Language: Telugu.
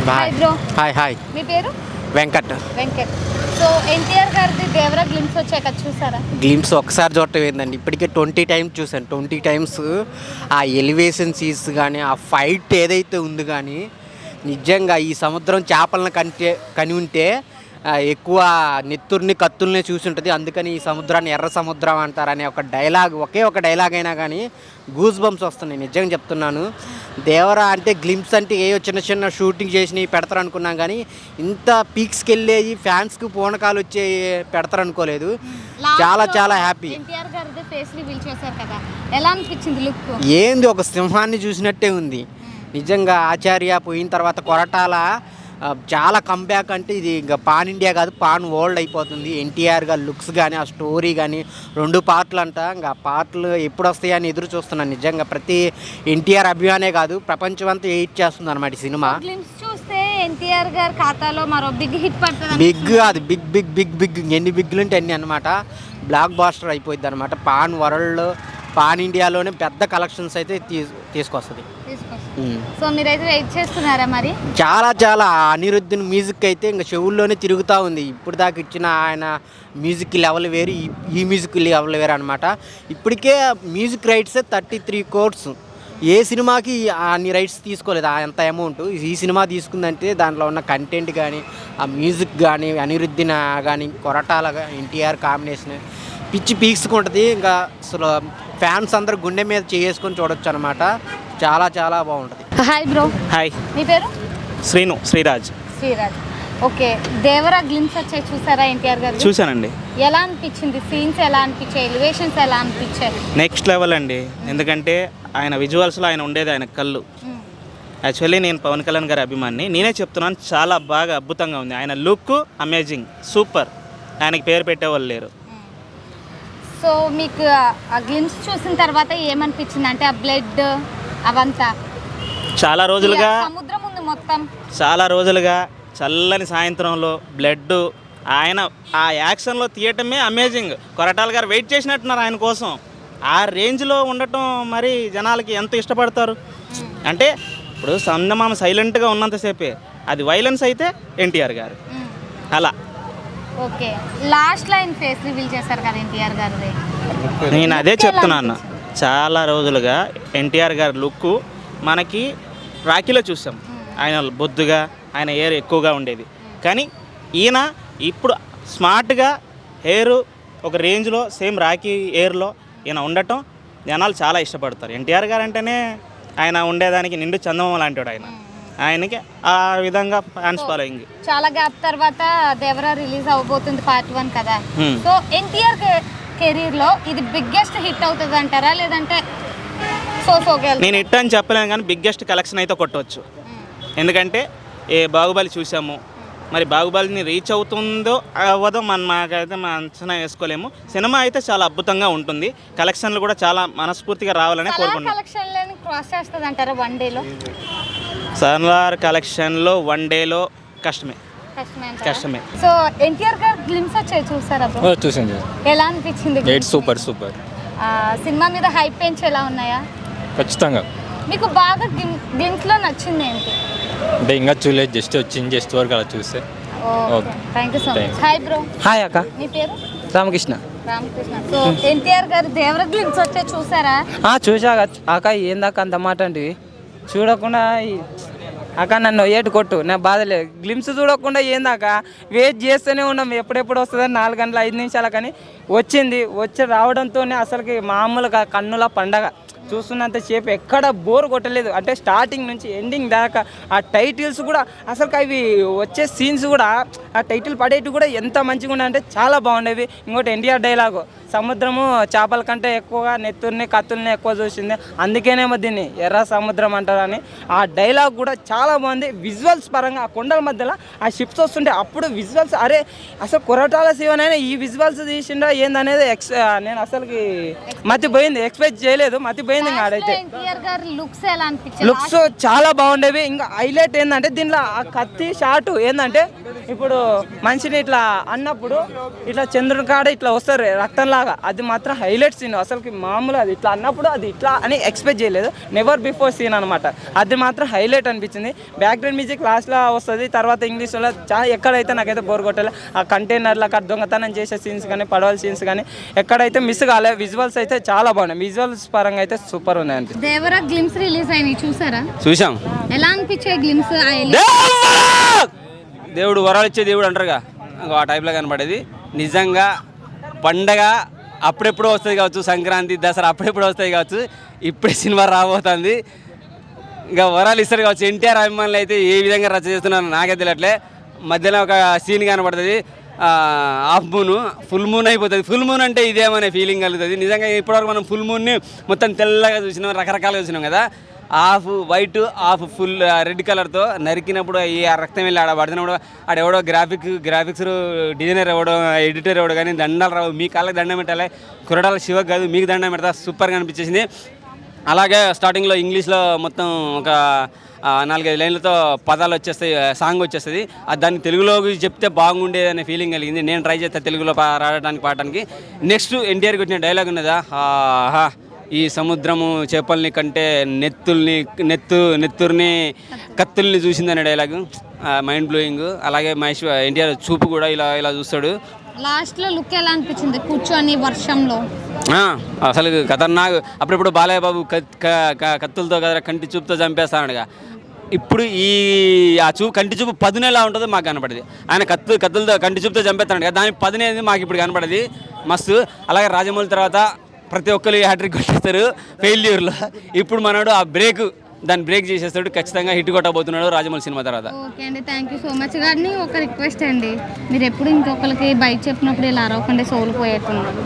Hi bro. హాయ్ మీ పేరు? వెంకట్. వెంకట్. సో ఎన్టీఆర్ గారిది దేవరా గ్లిమ్స్ వచ్చాక చూసారా? గ్లిమ్స్ ఒక్కసారి చూడటం ఏందండి, ఇప్పటికే 20 టైమ్స్ చూశాను. 20 టైమ్స్ ఆ ఎలివేషన్ సీన్స్ కానీ, ఆ ఫైట్ ఏదైతే ఉంది కానీ, నిజంగా ఈ సముద్రం చేపలను కని ఉంటే ఎక్కువ నెత్తుర్ని కత్తుల్ని చూసి ఉంటుంది. అందుకని ఈ సముద్రాన్ని ఎర్ర సముద్రం అంటారనే ఒక డైలాగ్, ఒకే ఒక డైలాగ్ అయినా కానీ గూస్ బంప్స్ వస్తున్నాయి. నిజంగా చెప్తున్నాను. దేవరా అంటే గ్లిమ్స్ అంటే ఏ చిన్న చిన్న షూటింగ్ చేసి పెడతారు అనుకున్నాం, కానీ ఇంత పీక్స్కి వెళ్ళేవి ఫ్యాన్స్కి పూనకాలు వచ్చే పెడతారు అనుకోలేదు. చాలా చాలా హ్యాపీ. ఎన్టీఆర్ గారిది ఫేస్ రివీల్ చేశారు కదా, ఎలా అనిపించింది లుక్? ఏంది, ఒక సింహాన్ని చూసినట్టే ఉంది నిజంగా. ఆచార్య పోయిన తర్వాత కొరటాల చాలా కంబ్యాక్. అంటే ఇది ఇంకా పాన్ ఇండియా కాదు, పాన్ వరల్డ్ అయిపోతుంది. ఎన్టీఆర్ గారి లుక్స్ కానీ, ఆ స్టోరీ కానీ, 2 పార్ట్లు అంట. ఇంకా పార్ట్లు ఎప్పుడు వస్తాయని ఎదురు చూస్తున్నాను. నిజంగా ప్రతి ఎన్టీఆర్ అభిమానే కాదు, ప్రపంచం అంతా ఎయిట్ చేస్తుంది అనమాట ఈ సినిమా. గ్లిమ్స్ చూస్తే ఎన్టీఆర్ గారి ఖాతాలో మరో బిగ్ హిట్ పడుతుంది. బిగ్ అది బిగ్ బిగ్ బిగ్ బిగ్ ఎన్ని బిగ్లు ఉంటే అన్ని అనమాట. బ్లాక్ బాస్టర్ అయిపోయింది అనమాట. పాన్ వరల్డ్, పాన్ ఇండియాలోనే పెద్ద కలెక్షన్స్ అయితే తీసుకొస్తుంది. సో మీరైతే వెయిట్ చేస్తున్నారా మరి? చాలా చాలా. అనిరుద్ధన్ మ్యూజిక్ అయితే ఇంకా చెవుల్లోనే తిరుగుతూ ఉంది. ఇప్పుడు దాకా ఇచ్చిన ఆయన మ్యూజిక్ లెవెల్ వేరు, ఈ మ్యూజిక్ లెవెల్ వేరు అనమాట. ఇప్పటికే మ్యూజిక్ రైట్సే 33 crores. ఏ సినిమాకి అన్ని రైట్స్ తీసుకోలేదు అంత అమౌంట్. ఈ సినిమా తీసుకుందంటే దాంట్లో ఉన్న కంటెంట్ కానీ, ఆ మ్యూజిక్ కానీ, అనిరుద్ధన్ కానీ, కొరటాల ఎన్టీఆర్ కాంబినేషన్ పిచ్చి పీక్స్కుంటుంది. ఇంకా అసలు ఫ్యాన్స్ అందరూ గుండె మీద చేసుకొని చూడొచ్చు అనమాట. చాలా చాలా బాగుంటుంది. Hi bro. హాయ్. మీ పేరు? శ్రీరాజ్. ఓకే, దేవరా గ్లిమ్స్ వచ్చాయి చూసారా ఎన్టీఆర్ గారు? చూశానండి. ఎలా అనిపించింది? సీన్స్ ఎలా అనిపించాయి? ఎలివేషన్స్ ఎలా అనిపించాయి? నెక్స్ట్ లెవెల్ అండి. ఎందుకంటే ఆయన విజువల్స్లో ఆయన ఉండేది ఆయన కళ్ళు. యాక్చువల్లీ నేను పవన్ కళ్యాణ్ గారి అభిమాని, నేనే చెప్తున్నాను, చాలా బాగా అద్భుతంగా ఉంది. ఆయన లుక్ అమేజింగ్, సూపర్. ఆయనకి పేరు పెట్టేవాళ్ళు లేరు. సో మీకు ఆ గ్లిమ్స్ చూసిన తర్వాత ఏమనిపించింది? అంటే ఆ బ్లడ్ అవంతా చాలా రోజులుగా సముద్రం ఉంది మొత్తం, చాలా రోజులుగా చల్లని సాయంత్రంలో బ్లడ్, ఆయన ఆ యాక్షన్లో తీయటమే అమేజింగ్. కొరటాల గారు వెయిట్ చేసినట్టున్నారు ఆయన కోసం. ఆ రేంజ్లో ఉండటం మరి జనాలకి ఎంత ఇష్టపడతారు అంటే, ఇప్పుడు సందమామ సైలెంట్గా ఉన్నంతసేపే, అది వైలెన్స్ అయితే ఎన్టీఆర్ గారు అలా. Okay, last line face reveal చేశారు కదా ఎన్టీఆర్ గారిది. నేను అదే చెప్తున్నాను, చాలా రోజులుగా ఎన్టీఆర్ గారి లుక్ మనకి రాఖీలో చూసాం. ఆయన బొద్దుగా, ఆయన హెయిర్ ఎక్కువగా ఉండేది. కానీ ఈయన ఇప్పుడు స్మార్ట్గా హెయిర్ ఒక రేంజ్లో సేమ్ రాఖీ హెయిర్లో ఈయన ఉండటం జనాలు చాలా ఇష్టపడతారు. ఎన్టీఆర్ గారు అంటేనే ఆయన ఉండేదానికి నిండు చందమామ లాంటి ఆయన. ఆయనకి ఆ విధంగా ఫ్యాన్స్ ఫాలోయింగ్. చాలా గ్యాప్ తర్వాత దేవరా రిలీజ్ అవబోతుంది పార్ట్ 1 కదా. సో ఎన్టీఆర్ కెరీర్ లో ఇది బిగ్గెస్ట్ హిట్ అవుతుంది అంటారా, లేదంటే నేను హిట్ అని చెప్పలేను, కానీ బిగ్గెస్ట్ కలెక్షన్ అయితే కొట్టవచ్చు. ఎందుకంటే బాహుబలి చూసాము, మరి బాహుబలిని రీచ్ అవుతుందో అవ్వదో మాకైతే అంచనా వేసుకోలేము. సినిమా అయితే చాలా అద్భుతంగా ఉంటుంది. కలెక్షన్లు కూడా చాలా మనస్ఫూర్తిగా రావాలని కోరుకుంటున్నాను. సలార్ కలెక్షన్లో 1 డేలో కష్టమే. సో ఎన్టీఆర్ గారు గ్లిమ్స్ వచ్చాయి చూసారా బ్రో? చూసాను. ఎలా అనిపించింది? సూపర్. సినిమా మీద హైప్ పెంచి ఎలా ఉన్నాయా? ఖచ్చితంగా. మీకు బాగా గ్లిమ్స్ లో నచ్చింది ఏంటి? అంటే ఇంకా చూడలేదు, జస్ట్ వరకు అలా చూస్తే. Thank you so much. Hi bro. Hi అక్క. మీ పేరు? రామకృష్ణ. సో ఎన్టీఆర్ గారు దేవరా గ్లిమ్స్ వచ్చాయి చూసారా? చూసా అక్క. ఏందాక అంత మాట అంటే చూడకుండా అక్క నన్ను ఏటు కొట్టు, నా బాధలేదు. గ్లిమ్స్ చూడకుండా ఏందాక వెయిట్ చేస్తూనే ఉన్నాం, ఎప్పుడెప్పుడు వస్తుందని 4 గంటల 5 నిమిషాల. కానీ వచ్చి రావడంతోనే అసలుకి మామూలుగా కన్నుల పండగ. చూస్తున్నంతసేపు ఎక్కడ బోర్ కొట్టలేదు. అంటే స్టార్టింగ్ నుంచి ఎండింగ్ దాకా ఆ టైటిల్స్ కూడా, అసలు అవి వచ్చే సీన్స్ కూడా, ఆ టైటిల్ పడేటివి కూడా ఎంత మంచిగా ఉన్నాయి అంటే చాలా బాగుండేవి. ఇంకోటి ఎన్టీఆర్ డైలాగు, సముద్రము చేపల కంటే ఎక్కువగా నెత్తుర్ని కత్తుల్ని ఎక్కువ చూసింది, అందుకేనేమో దీన్ని ఎర్ర సముద్రం అంటారని. ఆ డైలాగ్ కూడా చాలా బాగుంది. విజువల్స్ పరంగా ఆ కొండల మధ్యలో ఆ షిప్స్ వస్తుంటే అప్పుడు విజువల్స్, అరే అసలు కొరటాల శివనైనా ఈ విజువల్స్ తీసిండా ఏందనేది నేను అసలుకి మతిపోయింది. ఎక్స్పెక్ట్ చేయలేదు, మతిపోయింది. ఆడైతే లుక్స్ చాలా బాగుండేవి. ఇంకా హైలైట్ ఏంటంటే దీంట్లో ఆ కత్తి షాట్ ఏంటంటే, ఇప్పుడు మనిషిని ఇట్లా అన్నప్పుడు ఇట్లా చంద్రుని కాడ ఇట్లా వస్తారు రక్తంలాగా, లాగా అది మాత్రం హైలైట్ సీన్ అసలుకి మామూలు అది ఇట్లా అన్నప్పుడు అది ఇట్లా అని ఎక్స్పెక్ట్ చేయలేదు నెవర్ బిఫోర్ సీన్ అనమాట అది మాత్రం హైలైట్ అనిపించింది బ్యాక్గ్రౌండ్ మ్యూజిక్ లాస్ట్లో వస్తుంది తర్వాత ఇంగ్లీష్లో చాలా ఎక్కడైతే నాకైతే బోర్ కొట్టాలి ఆ కంటైనర్లు అక్కడ దొంగతనం చేసే సీన్స్ కానీ పడవల సీన్స్ కానీ ఎక్కడైతే మిస్ కాలే విజువల్స్ అయితే చాలా బాగున్నాయి విజువల్స్ పరంగా అయితే సూపర్ ఉన్నాయి అనిపిస్తుంది దేవరా గ్లిమ్స్ రిలీజ్ అయినాయి చూసారా చూసాం. ఎలా అనిపించే గ్లిమ్స్ దేవుడు వరాలు ఇచ్చే దేవుడు అంటారుగా ఆ టైప్లో కనపడేది నిజంగా. పండగ అప్పుడెప్పుడు వస్తుంది కావచ్చు, సంక్రాంతి దసరా అప్పుడెప్పుడు వస్తాయి కావచ్చు, ఇప్పుడే సినిమా రాబోతుంది. ఇంకా వరాలు ఇస్తారు కావచ్చు. ఎన్టీఆర్ అభిమానులు అయితే ఏ విధంగా రచ్చ చేస్తున్నారో నాకే తెలియట్లే. మధ్యలో ఒక సీన్ కనపడుతుంది, హాఫ్ మూన్ ఫుల్ మూన్ అయిపోతుంది. ఫుల్ మూన్ అంటే ఇదేమనే ఫీలింగ్ కలుగుతుంది. నిజంగా ఇప్పటివరకు మనం ఫుల్ మూన్ని మొత్తం తెల్లగా చూసినాం, రకరకాలుగా చూసినాం కదా. Half white half full red కలర్తో నరికినప్పుడు ఈ రక్తం వెళ్ళి ఆడ పడుతున్నప్పుడు ఆడెవడో గ్రాఫిక్స్ డిజైనర్ ఎవడో ఎడిటర్ ఎవడో కానీ దండాలు రావు. మీ కాళ్ళకి దండం పెట్టాలి, కురడాల శివకు కాదు మీకు దండం పెడతా. సూపర్గా అనిపించేసింది. అలాగే స్టార్టింగ్లో ఇంగ్లీష్లో మొత్తం ఒక 4-5 లైన్లతో పదాలు వచ్చేస్తాయి, సాంగ్ వచ్చేస్తుంది. దాన్ని తెలుగులో చెప్తే బాగుండేది అనే ఫీలింగ్ కలిగింది. నేను ట్రై చేస్తాను తెలుగులో పాడటానికి. నెక్స్ట్ ఎన్టీఆర్కి వచ్చిన డైలాగ్ ఉన్నదా, ఈ సముద్రము చేపల్ని కంటే నెత్తుర్ని కత్తుల్ని చూసిందనే డైలాగు మైండ్ బ్లోయింగ్. అలాగే మహేష్ ఎన్టీఆర్ చూపు కూడా ఇలా చూస్తాడు. లాస్ట్ లో లుక్ ఎలా అనిపించింది కూర్చొని వర్షంలో? అసలు ఖతర్నాక్. అప్పుడప్పుడు బాలయ్య బాబు కత్తులతో కదా కంటి చూపుతో చంపేస్తానడుగా. ఇప్పుడు కంటి చూపు పదును ఎలా ఉంటుందో మాకు కనపడేది. ఆయన కత్తులతో కంటి చూపుతో చంపేస్తాడు కదా, దాని పదునేది మాకు ఇప్పుడు కనపడేది మస్తు. అలాగే రాజమౌళి తర్వాత ప్రతి ఒక్కరు హ్యాట్రిక్ కొట్టేస్తారు ఫెయిల్యూర్లో. ఇప్పుడు మనోడు దాన్ని బ్రేక్ చేసేస్తాడు. ఖచ్చితంగా హిట్ కొట్టబోతున్నాడు రాజమౌళి సినిమా తర్వాత. ఓకే అండి, థ్యాంక్ యూ సో మచ్. కానీ ఒక రిక్వెస్ట్ అండి, మీరు ఎప్పుడు ఇంకొకరికి బైక్ చెప్పినప్పుడు ఇలా అరవకుండా సోలు పోయేట్టున్నారు.